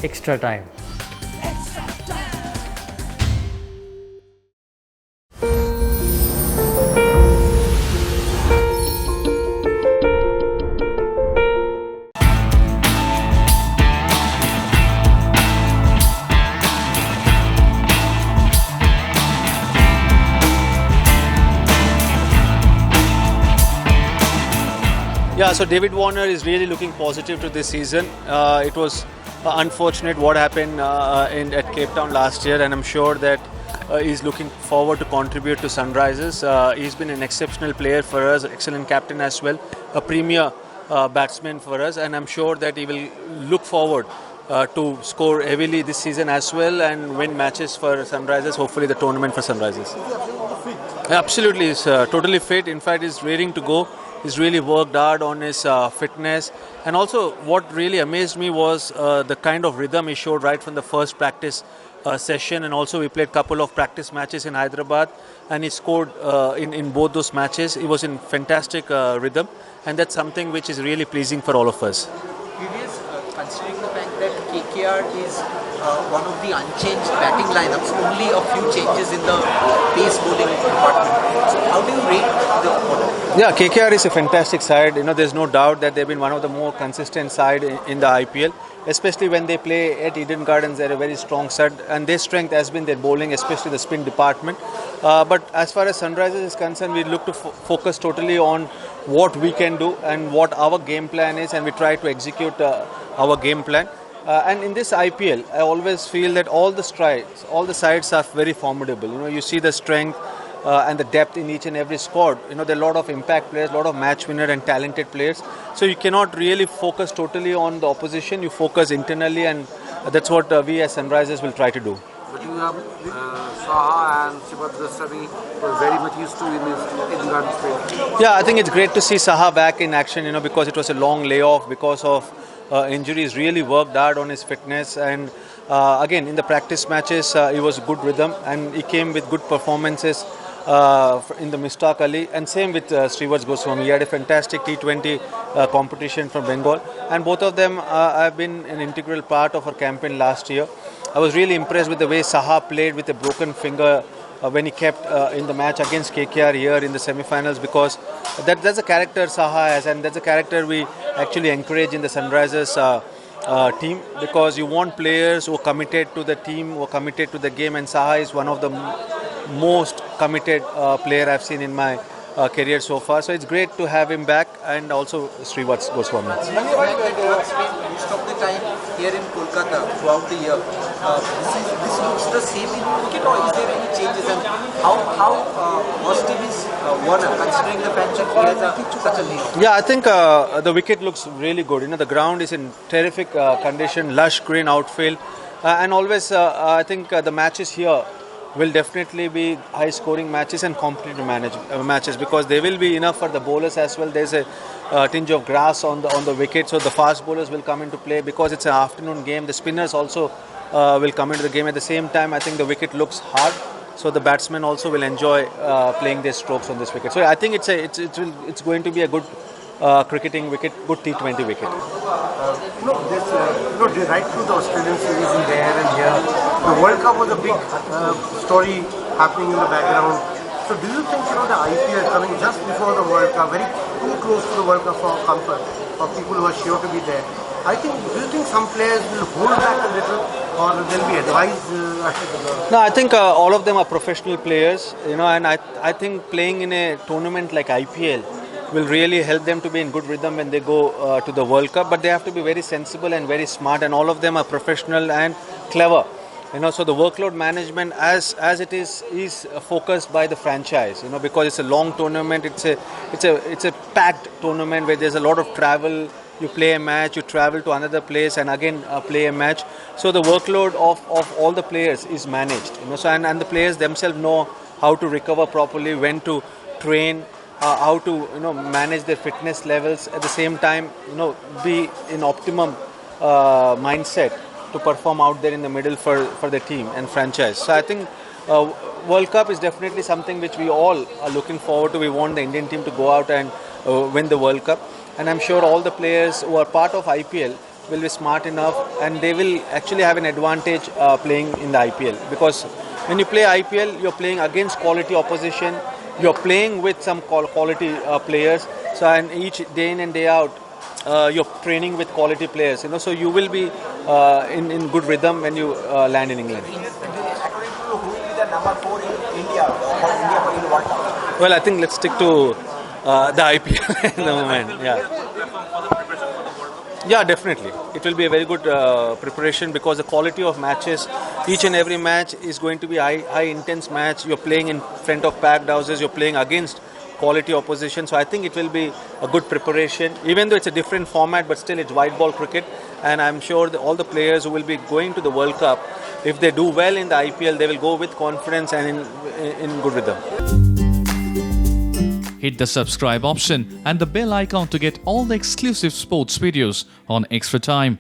extra time. Yeah, so David Warner is really looking positive to this season. It was unfortunate what happened at Cape Town last year, and I'm sure that he's looking forward to contribute to Sunrisers. He's been an exceptional player for us, excellent captain as well, a premier batsman for us, and I'm sure that he will look forward to score heavily this season as well and win matches for Sunrisers, hopefully the tournament for Sunrisers. Absolutely, he's totally fit. In fact, he's raring to go. He's really worked hard on his fitness, and also what really amazed me was the kind of rhythm he showed right from the first practice session, and also we played a couple of practice matches in Hyderabad, and he scored in both those matches. He was in fantastic rhythm, and that's something which is really pleasing for all of us. VVS, considering the fact that KKR is one of the unchanged batting lineups, only a few changes in the pace bowling department. So how do you rate the order? Yeah, KKR is a fantastic side. There's no doubt that they've been one of the more consistent side in the IPL, especially when they play at Eden Gardens. They're a very strong side, and their strength has been their bowling, especially the spin department. But as far as Sunrisers is concerned, we look to focus totally on what we can do and what our game plan is, and we try to execute our game plan. And in this IPL, I always feel that all the sides are very formidable. You see the strength and the depth in each and every squad. There are a lot of impact players, a lot of match winner and talented players. So you cannot really focus totally on the opposition. You focus internally, and that's what we as Sunrisers will try to do. But you have Saha and Shibadra Sami were very much used to in Gardens play. Yeah, I think it's great to see Saha back in action, because it was a long layoff because of injuries. Really worked hard on his fitness, and again in the practice matches he was good rhythm, and he came with good performances in the Mustaq Ali, and same with Srivads Goswami. He had a fantastic T20 competition from Bengal, and both of them have been an integral part of our campaign last year. I was really impressed with the way Saha played with a broken finger when he kept in the match against KKR here in the semi-finals, because that's a character Saha has, and that's a character we actually encourage in the Sunrisers team, because you want players who are committed to the team, who are committed to the game, and Saha is one of the most committed player I've seen in my career so far. So it's great to have him back, and also Srivads Goswami. Most of the time here in Kolkata throughout the year, this looks the same in cricket, or is there any changes? And how positive is Warner, considering the fact that he has such a lead? Yeah, I think the wicket looks really good. The ground is in terrific condition, lush green outfield, and always I think the matches here will definitely be high scoring matches and competitive matches, because they will be enough for the bowlers as well. There's a tinge of grass on the wicket, so the fast bowlers will come into play because it's an afternoon game. The spinners also will come into the game at the same time. I think the wicket looks hard, so the batsmen also will enjoy playing their strokes on this wicket. So I think it's going to be a good cricketing wicket, good T20 wicket. Right through the Australian series in there and here, the World Cup was a big story happening in the background. So do you think the IPL coming just before the World Cup, very too close to the World Cup for comfort for people who are sure to be there? Do you think some players will hold back a little, or they'll be advised? No, I think all of them are professional players, and I think playing in a tournament like IPL will really help them to be in good rhythm when they go to the World Cup. But they have to be very sensible and very smart, and all of them are professional and clever. So the workload management as it is focused by the franchise. Because it's a long tournament. It's a packed tournament where there's a lot of travel. You play a match, you travel to another place, and again play a match. So the workload of all the players is managed. So and the players themselves know how to recover properly, when to train, how to manage their fitness levels, at the same time be in optimum mindset to perform out there in the middle for the team and franchise. So I think World Cup is definitely something which we all are looking forward to. We want the Indian team to go out and win the World Cup, and I'm sure all the players who are part of IPL will be smart enough, and they will actually have an advantage playing in the IPL, because when you play IPL, you're playing against quality opposition, you're playing with some quality players. So, and each day in and day out, you're training with quality players. So you will be in good rhythm when you land in England. According to who will be the number 4 in India for in World Cup? Well, I think let's stick to the IPL at the moment. Yeah. Yeah, definitely. It will be a very good preparation, because the quality of matches, each and every match is going to be high intense match. You're playing in front of packed houses, you're playing against quality opposition. So I think it will be a good preparation, even though it's a different format, but still it's white ball cricket. And I'm sure that all the players who will be going to the World Cup, if they do well in the IPL, they will go with confidence and in good rhythm. Hit the subscribe option and the bell icon to get all the exclusive sports videos on Extra Time.